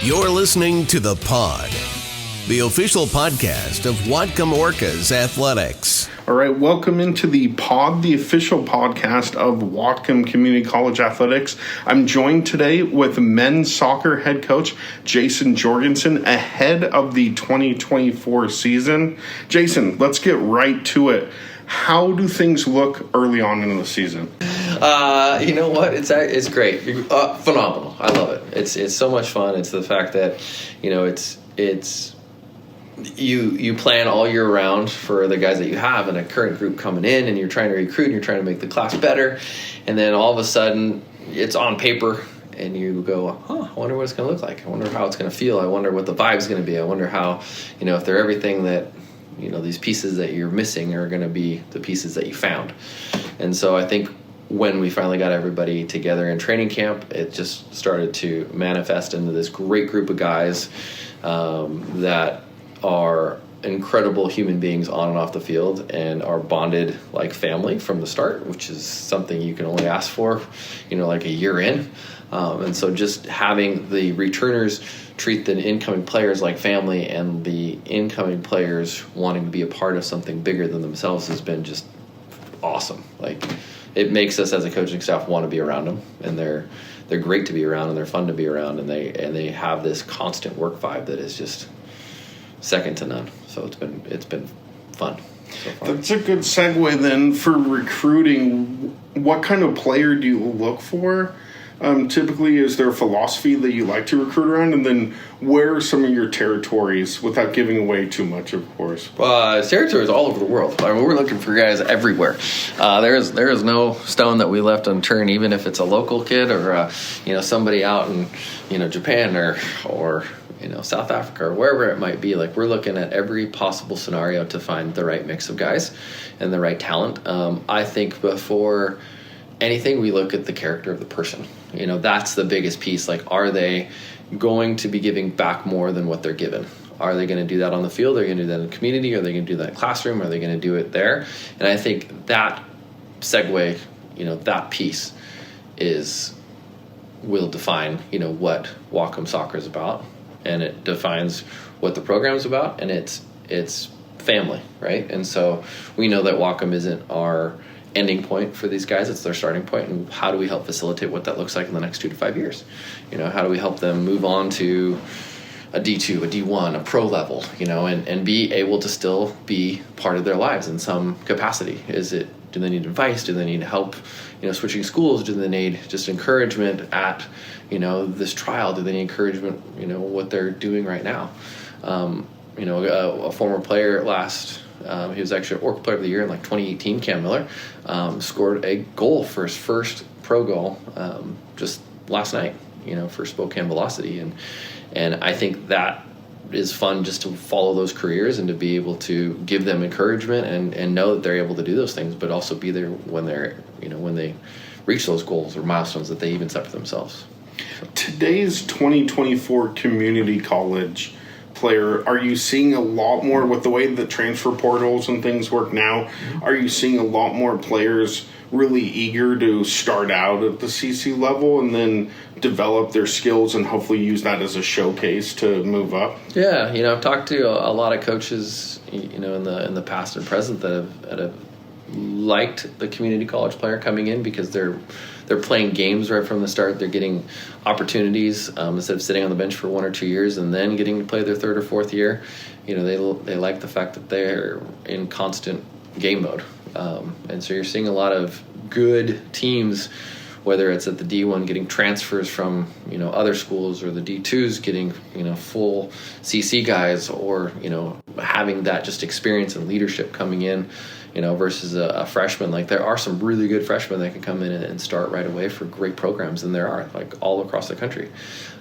You're listening to The Pod, the official podcast of Whatcom Orcas Athletics. All right, welcome into The Pod, the official podcast of Whatcom Community College Athletics. I'm joined today with men's soccer head coach Jason Jorgensen ahead of the 2024 season. Jason, let's get right to it. How do things look early on in the season? You know what? It's great, phenomenal. I love it. It's so much fun. It's the fact that you plan all year round for the guys that you have and a current group coming in, and you're trying to recruit and you're trying to make the class better, and then all of a sudden it's on paper and you go, I wonder what it's going to look like. I wonder how it's going to feel. I wonder what the vibe's going to be. I wonder how, if they're everything that, these pieces that you're missing are going to be the pieces that you found. And so I think when we finally got everybody together in training camp, it just started to manifest into this great group of guys that are incredible human beings on and off the field and are bonded like family from the start, which is something you can only ask for, like a year in. And so just having the returners treat the incoming players like family and the incoming players wanting to be a part of something bigger than themselves has been just awesome. Like, it makes us as a coaching staff want to be around them, and they're great to be around, and they're fun to be around, and they have this constant work vibe that is just second to none. So it's been fun so far. That's a good segue then for recruiting. What kind of player do you look for? Typically, is there a philosophy that you like to recruit around? And then where are some of your territories without giving away too much, of course? Territories all over the world. I mean, we're looking for guys everywhere. There is no stone that we left unturned, even if it's a local kid or somebody out in Japan or South Africa or wherever it might be. Like, we're looking at every possible scenario to find the right mix of guys and the right talent. I think before anything, we look at the character of the person. That's the biggest piece. Like, are they going to be giving back more than what they're given? Are they going to do that on the field? Are they going to do that in the community? Are they going to do that in the classroom? Are they going to do it there? And I think that segue, that piece will define, what Whatcom soccer is about. And it defines what the program is about, and it's family, right? And so we know that Whatcom isn't our ending point for these guys, it's their starting point. And how do we help facilitate what that looks like in the next 2 to 5 years? How do we help them move on to a D2, a D1, a pro level, and be able to still be part of their lives in some capacity? Do they need advice? Do they need help, switching schools? Do they need just encouragement at, this trial? Do they need encouragement, what they're doing right now? A former player he was actually Orca Player of the Year in 2018, Cam Miller, scored a goal for his first pro goal just last night, for Spokane Velocity. And I think that is fun, just to follow those careers and to be able to give them encouragement and know that they're able to do those things, but also be there when when they reach those goals or milestones that they even set for themselves. So. Today's 2024 community college player, are you seeing a lot more with the way the transfer portals and things work now? Mm-hmm. Are you seeing a lot more players really eager to start out at the CC level and then develop their skills and hopefully use that as a showcase to move up? Yeah, I've talked to a lot of coaches, in the past and present that have liked the community college player coming in because they're playing games right from the start. They're getting opportunities instead of sitting on the bench for 1 or 2 years and then getting to play their third or fourth year. They like the fact that they're in constant game mode. And so you're seeing a lot of good teams, whether it's at the D1 getting transfers from other schools, or the D2s getting full CC guys, or having that just experience and leadership coming in, versus a freshman. Like, there are some really good freshmen that can come in and start right away for great programs, and there are, all across the country.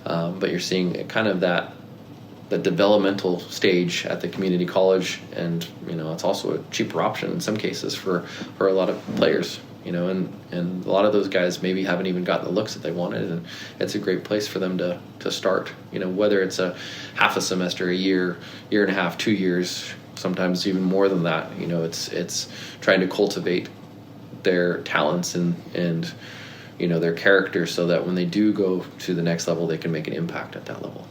But you're seeing kind of the developmental stage at the community college, and it's also a cheaper option in some cases for a lot of players. And a lot of those guys maybe haven't even gotten the looks that they wanted, and it's a great place for them to start. Whether it's a half a semester, a year and a half, 2 years, sometimes even more than that. It's trying to cultivate their talents and their character, so that when they do go to the next level, they can make an impact at that level.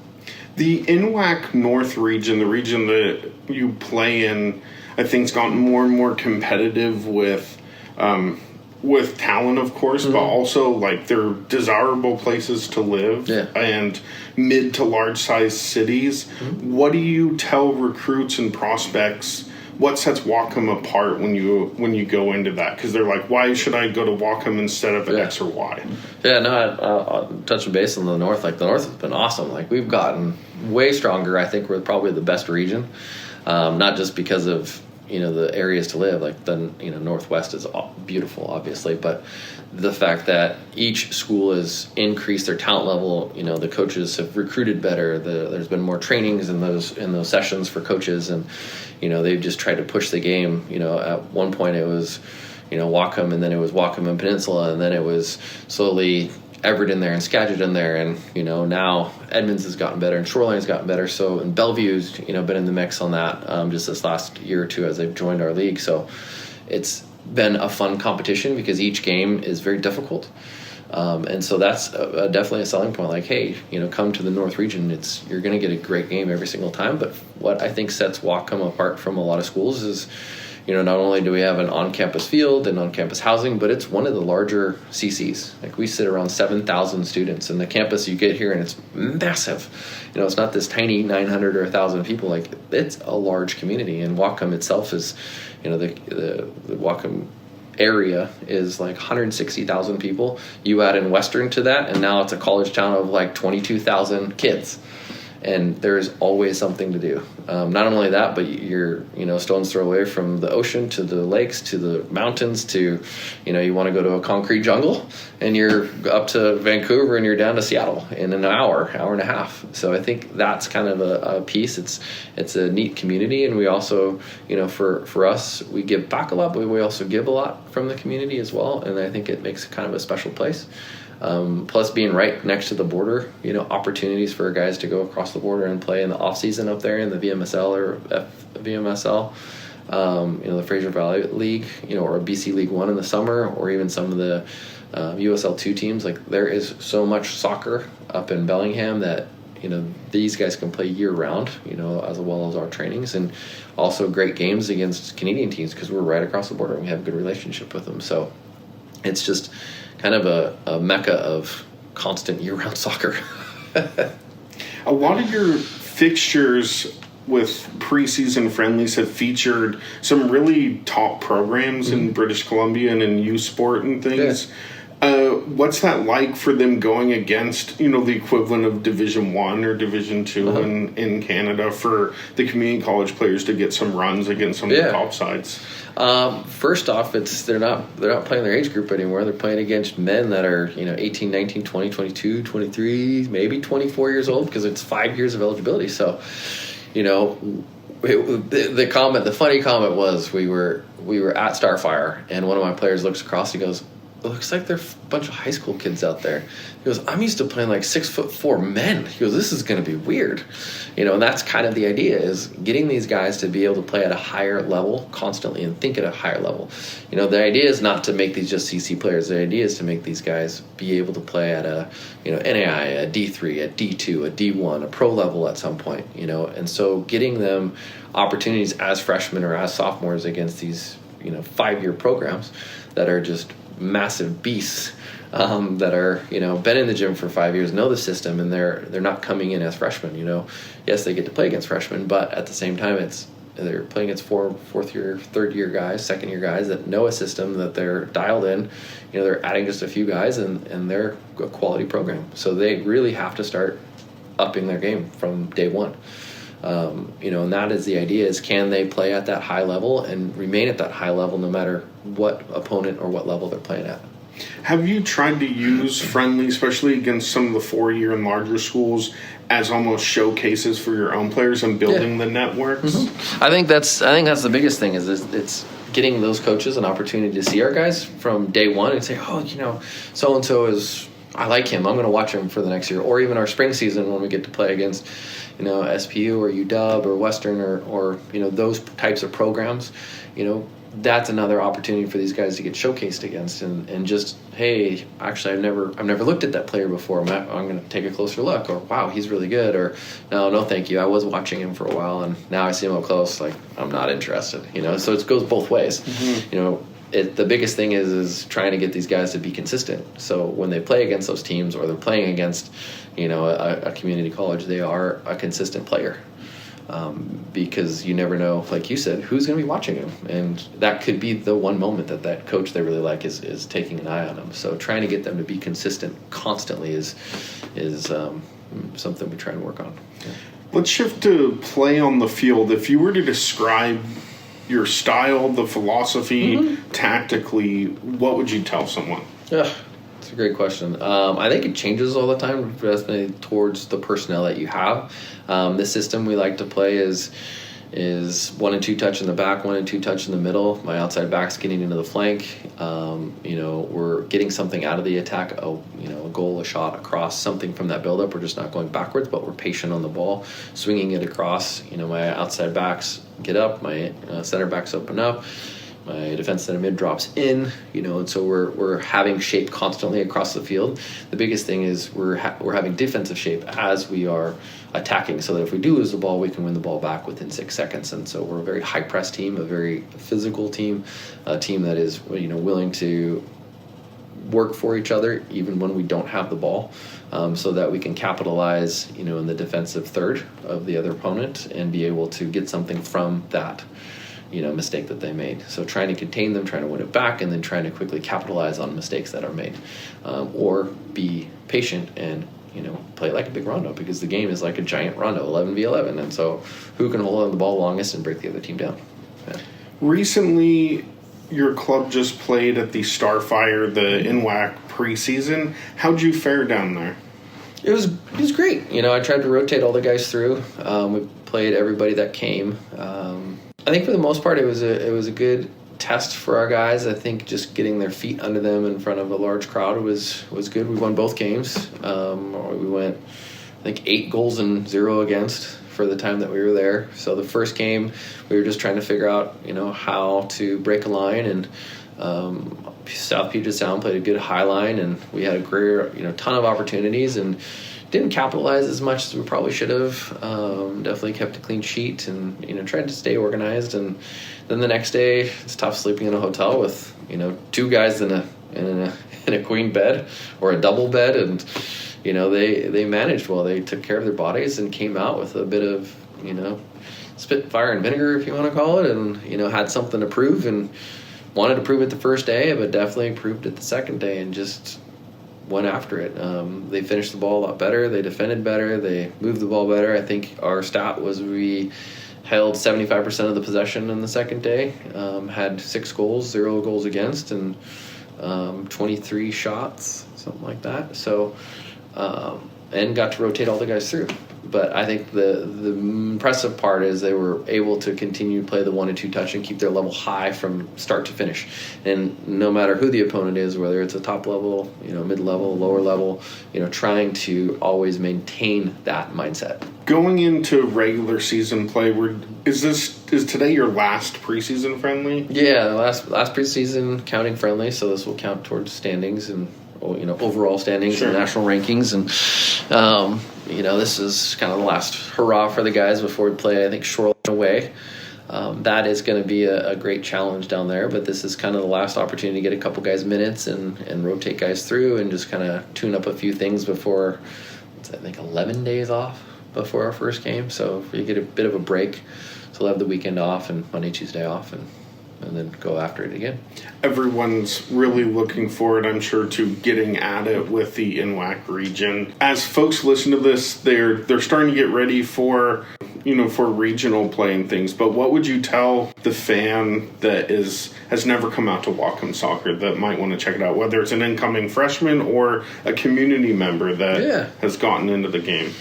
The NWAC North region, the region that you play in, I think has gotten more and more competitive with talent, of course, but also like they're desirable places to live and mid to large size cities. What do you tell recruits and prospects? What sets Whatcom apart when you go into that? Because they're like, why should I go to Whatcom instead of X or Y? Yeah, no, I'll touch base on the North. Like, the North has been awesome. Like, we've gotten way stronger. I think we're probably the best region, not just because of, the areas to live. Like, the, Northwest is beautiful, obviously, but the fact that each school has increased their talent level, the coaches have recruited better. There's been more trainings in those sessions for coaches, and they've just tried to push the game. At one point it was Whatcom, and then it was Whatcom and Peninsula, and then it was slowly Everett in there and Skagit in there, and now Edmonds has gotten better and Shoreline's gotten better. So, and Bellevue's been in the mix on that just this last year or two as they've joined our league. So it's been a fun competition because each game is very difficult. And so that's definitely a selling point. Like, hey, come to the North region. You're going to get a great game every single time. But what I think sets Whatcom apart from a lot of schools is, not only do we have an on-campus field and on-campus housing, but it's one of the larger CCs. Like, we sit around 7,000 students, and the campus you get here, and it's massive. It's not this tiny 900 or 1,000 people. Like, it's a large community, and Whatcom itself is, the Whatcom area is like 160,000 people. You add in Western to that, and now it's a college town of like 22,000 kids. And there's always something to do. Not only that, but you're, stone's throw away from the ocean to the lakes to the mountains to, you want to go to a concrete jungle, and you're up to Vancouver and you're down to Seattle in an hour and a half. So I think that's kind of a piece. It's a neat community, and we also, for us, we give back a lot, but we also give a lot from the community as well. And I think it makes kind of a special place. Plus being right next to the border, opportunities for guys to go across the border and play in the off season up there in the VMSL or VMSL, the Fraser Valley League, or BC League One in the summer, or even some of the USL2 teams. Like, there is so much soccer up in Bellingham that these guys can play year round, as well as our trainings, and also great games against Canadian teams because we're right across the border and we have a good relationship with them. So it's just kind of a mecca of constant year-round soccer. A lot of your fixtures with preseason friendlies have featured some really top programs in British Columbia and in youth sport and things. What's that like for them going against, the equivalent of Division 1 or Division 2 in Canada, for the community college players to get some runs against some of the top sides? First off, they're not playing their age group anymore. They're playing against men that are 18, 19, 20, 22, 23, maybe 24 years old, because it's 5 years of eligibility. So the funny comment was we were at Starfire, and one of my players looks across. He goes, "It looks like there's a bunch of high school kids out there." He goes, "I'm used to playing like 6'4" men." He goes, "This is going to be weird." And that's kind of the idea, is getting these guys to be able to play at a higher level constantly and think at a higher level. The idea is not to make these just CC players. The idea is to make these guys be able to play at a, NAI, a D3, a D2, a D1, a pro level at some point, And so getting them opportunities as freshmen or as sophomores against these, 5-year programs that are just massive beasts, that are been in the gym for 5 years, know the system, and they're not coming in as freshmen. Yes, they get to play against freshmen, but at the same time they're playing against fourth year, third year guys, second year guys that know a system, that they're dialed in. They're adding just a few guys, and they're a quality program, so they really have to start upping their game from day one. And that is the idea, is can they play at that high level and remain at that high level no matter what opponent or what level they're playing at. Have you tried to use friendly, especially against some of the 4-year and larger schools, as almost showcases for your own players and building the networks? I think that's the biggest thing, is it's getting those coaches an opportunity to see our guys from day one and say, oh, so-and-so is, I like him, I'm going to watch him for the next year. Or even our spring season when we get to play against, SPU or UW or Western or those types of programs. that's another opportunity for these guys to get showcased against, and just, hey, actually I've never looked at that player before. I'm going to take a closer look, or wow, he's really good, or no thank you, I was watching him for a while and now I see him up close, like I'm not interested. So it goes both ways. The biggest thing is trying to get these guys to be consistent. So when they play against those teams, or they're playing against a community college, they are a consistent player. Because you never know, like you said, who's going to be watching him, and that could be the one moment that coach they really like is taking an eye on them. So trying to get them to be consistent constantly is something we try and work on. Yeah. Let's shift to play on the field. If you were to describe your style, the philosophy, tactically, what would you tell someone? Yeah. It's a great question. I think it changes all the time, definitely towards the personnel that you have. The system we like to play is 1 and 2 touch in the back, 1 and 2 touch in the middle. My outside back's getting into the flank. We're getting something out of the attack, a goal, a shot across, something from that buildup. We're just not going backwards, but we're patient on the ball, swinging it across. My outside backs get up, my center backs open up. My defense center mid drops in, and so we're having shape constantly across the field. The biggest thing is we're having defensive shape as we are attacking, so that if we do lose the ball, we can win the ball back within 6 seconds. And so we're a very high press team, a very physical team, a team that is willing to work for each other even when we don't have the ball, so that we can capitalize, in the defensive third of the other opponent and be able to get something from that mistake that they made. So trying to contain them, trying to win it back, and then trying to quickly capitalize on mistakes that are made, or be patient and play like a big rondo, because the game is like a giant rondo, 11v11, and so who can hold on the ball longest and break the other team down. Yeah. Recently, your club just played at the Starfire, the NWAC preseason. How'd you fare down there? It was great. I tried to rotate all the guys through. We played everybody that came. I think for the most part it was a good test for our guys. I think just getting their feet under them in front of a large crowd was good. We won both games. We went, I think, 8 goals and 0 against for the time that we were there. So the first game we were just trying to figure out how to break a line, and South Puget Sound played a good high line, and we had a great ton of opportunities and didn't capitalize as much as we probably should have. Definitely kept a clean sheet and tried to stay organized. And then the next day, it's tough sleeping in a hotel with 2 guys in a queen bed or a double bed, and they managed well. They took care of their bodies and came out with a bit of spit, fire, and vinegar, if you want to call it, and had something to prove, and wanted to prove it the first day, but definitely proved it the second day, and just went after it. They finished the ball a lot better. They defended better. They moved the ball better. I think our stat was we held 75% of the possession in the second day, had 6 goals, 0 goals against, and 23 shots, something like that. So, and got to rotate all the guys through. But I think the impressive part is they were able to continue to play the 1 and 2 touch and keep their level high from start to finish. And no matter who the opponent is, whether it's a top level, mid-level, lower level, trying to always maintain that mindset. Going into regular season play, is today your last preseason friendly? Yeah, last preseason counting friendly, so this will count towards standings and overall standings and national rankings, and this is kind of the last hurrah for the guys before we play, I think, Shoreline away. That is going to be a great challenge down there, but this is kind of the last opportunity to get a couple guys minutes and rotate guys through and just kind of tune up a few things before, I think, 11 days off before our first game. So you get a bit of a break, so we'll have the weekend off and Monday, Tuesday off, and then go after it again. Everyone's really looking forward, I'm sure, to getting at it with the NWAC region. As folks listen to this, they're starting to get ready for regional play and things. But what would you tell the fan that has never come out to Whatcom soccer that might want to check it out, whether it's an incoming freshman or a community member that has gotten into the game?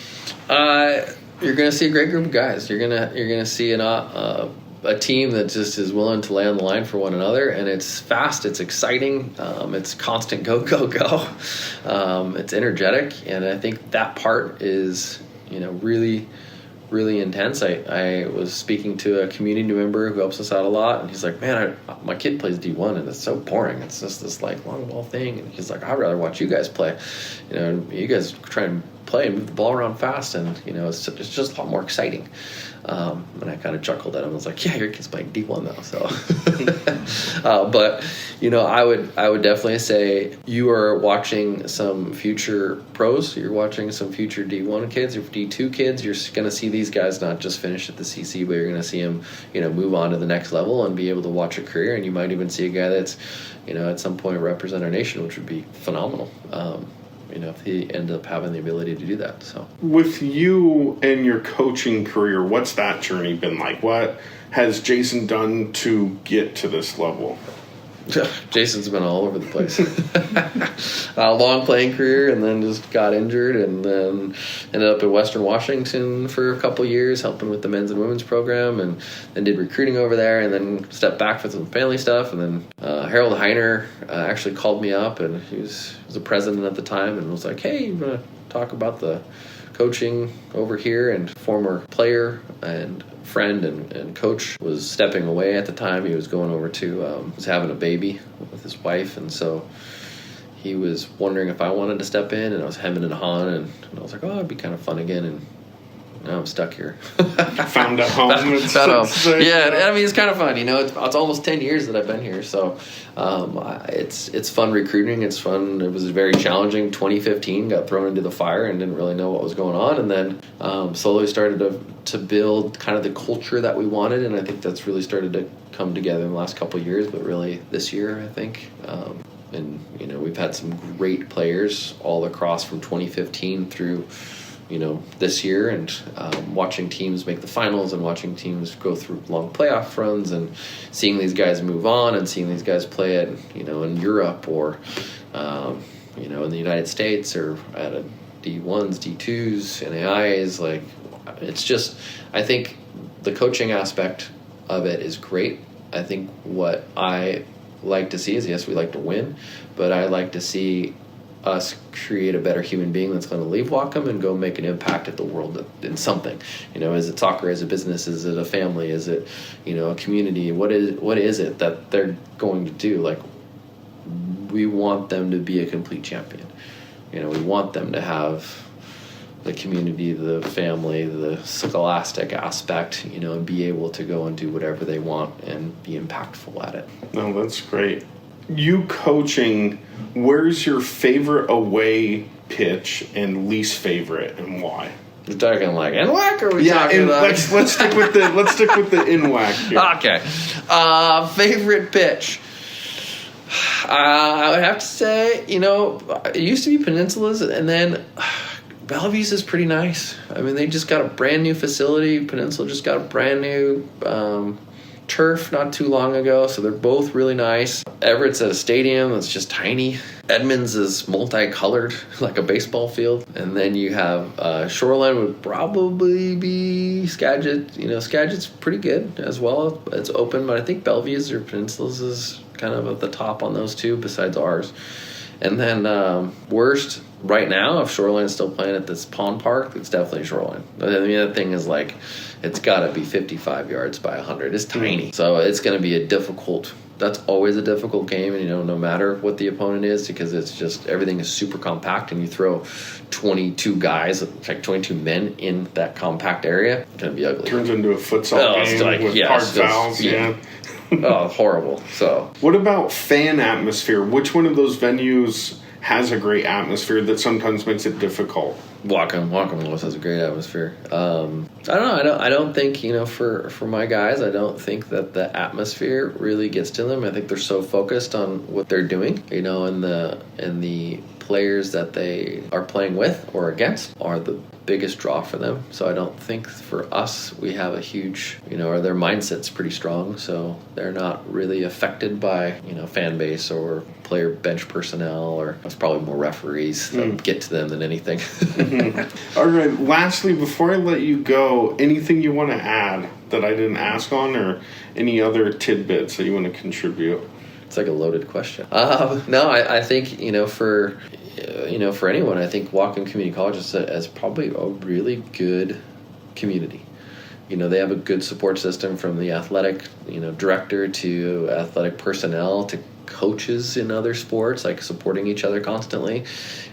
You're going to see a great group of guys. You're gonna see a team that just is willing to lay on the line for one another, and it's fast, it's exciting, it's constant go. It's energetic, and I think that part is really really intense. I was speaking to a community member who helps us out a lot, and he's like, man, my kid plays D1 and it's so boring. It's just this like long ball thing, and he's like, I'd rather watch you guys play. You know, you guys try and play and move the ball around fast, and you know, it's just a lot more exciting. And I kind of chuckled at him. I was like, yeah, your kid's playing D1 though. So, but you know, I would definitely say you are watching some future pros. You're watching some future D1 kids or D2 kids. You're going to see these guys not just finish at the CC, but you're going to see them, you know, move on to the next level and be able to watch a career. And you might even see a guy that's, you know, at some point represent our nation, which would be phenomenal. You know, if he ended up having the ability to do that. So, with you and your coaching career, what's that journey been like? What has Jason done to get to this level? Jason's been all over the place. A long playing career, and then just got injured, and then ended up in Western Washington for a couple years, helping with the men's and women's program, and then did recruiting over there, and then stepped back for some family stuff. And then Harold Heiner actually called me up, and he was the president at the time, and was like, hey, you want to talk about the coaching over here? And former player and friend and coach was stepping away at the time. He was going over to was having a baby with his wife, and so he was wondering if I wanted to step in, and I was hemming and hawing, and I was like, oh, it'd be kind of fun again, and now I'm stuck here. Found a home. Found a home. Yeah, I mean, it's kind of fun. You know, it's almost 10 years that I've been here, so it's fun recruiting. It's fun. It was very challenging. 2015, got thrown into the fire and didn't really know what was going on, and then slowly started to build kind of the culture that we wanted, and I think that's really started to come together in the last couple of years, but really this year, I think. And, you know, we've had some great players all across from 2015 through, you know, this year, and watching teams make the finals and watching teams go through long playoff runs and seeing these guys move on and seeing these guys play at, you know, in Europe or, you know, in the United States or at a D1s, D2s, NAIs. Like, it's just, I think the coaching aspect of it is great. I think what I like to see is, yes, we like to win, but I like to see us create a better human being that's going to leave Whatcom and go make an impact at the world in something. You know, is it soccer? Is it business? Is it a family? Is it, you know, a community? What is it that they're going to do? Like, we want them to be a complete champion. You know, we want them to have the community, the family, the scholastic aspect, you know, and be able to go and do whatever they want and be impactful at it. No, that's great. You coaching, where's your favorite away pitch and least favorite, and why? We're talking like NWAC, or are we talking about? Let's stick with the NWAC here. Okay. Favorite pitch. I would have to say, you know, it used to be Peninsula's, and then Bellevue's is pretty nice. I mean, they just got a brand new facility. Peninsula just got a brand new turf not too long ago, so they're both really nice. Everett's at a stadium that's just tiny. Edmonds is multicolored, like a baseball field. And then you have Shoreline would probably be Skagit. You know, Skagit's pretty good as well. It's open, but I think Bellevue's or Peninsula's is kind of at the top on those two besides ours. And then worst right now, if Shoreline's still playing at this pond park, it's definitely Shoreline. I mean, that thing is like, it's got to be 55 yards by 100. It's tiny. So it's going to be a difficult, that's always a difficult game, and, you know, no matter what the opponent is, because it's just, everything is super compact, and you throw 22 guys, like 22 men in that compact area, it's going to be ugly. Turns into a futsal game with hard fouls. Yeah. Oh, horrible. So, what about fan atmosphere? Which one of those venues has a great atmosphere that sometimes makes it difficult? Whatcom always has a great atmosphere. I don't know. I don't think, you know, for my guys, I don't think that the atmosphere really gets to them. I think they're so focused on what they're doing, you know, and the players that they are playing with or against are the biggest draw for them. So I don't think for us we have a huge, you know, or their mindset's pretty strong, so they're not really affected by, you know, fan base or player bench personnel, or it's probably more referees that get to them than anything. All right, lastly, before I let you go, anything you want to add that I didn't ask on, or any other tidbits that you want to contribute? It's like a loaded question. No, I think, you know, for anyone, I think Whatcom Community College is probably a really good community. They have a good support system from the athletic, director to athletic personnel to coaches in other sports, like supporting each other constantly.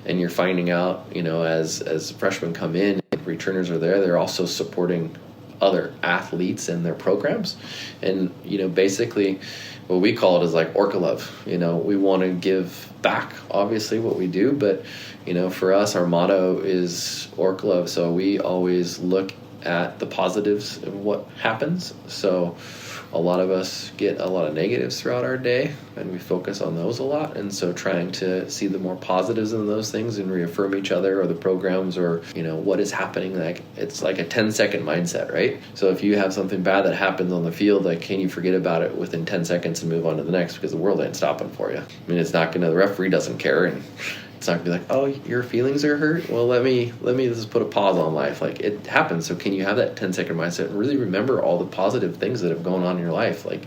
And you're finding out, as freshmen come in, returners are there, they're also supporting other athletes in their programs. And, basically what we call it is like Orca love. We want to give back, obviously, what we do. But, for us, our motto is Orca love. So we always look at the positives of what happens. So a lot of us get a lot of negatives throughout our day, and we focus on those a lot. And so trying to see the more positives in those things and reaffirm each other or the programs or, what is happening. Like, it's like a 10-second mindset, right? So if you have something bad that happens on the field, like, can you forget about it within 10 seconds and move on to the next, because the world ain't stopping for you. It's not going to, the referee doesn't care, and it's not gonna be like, oh, your feelings are hurt? Well, let me just put a pause on life. Like, it happens. So can you have that 10-second mindset and really remember all the positive things that have gone on in your life? Like,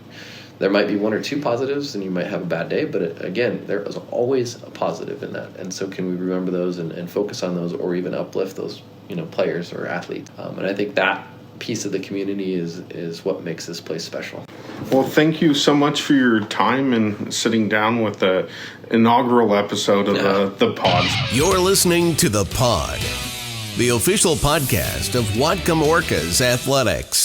there might be one or two positives and you might have a bad day, but again, there is always a positive in that. And so can we remember those and focus on those, or even uplift those, players or athletes? And I think that piece of the community is what makes this place special. Well, thank you so much for your time and sitting down with the inaugural episode of the pod. You're listening to The Pod, the official podcast of Whatcom Orcas Athletics.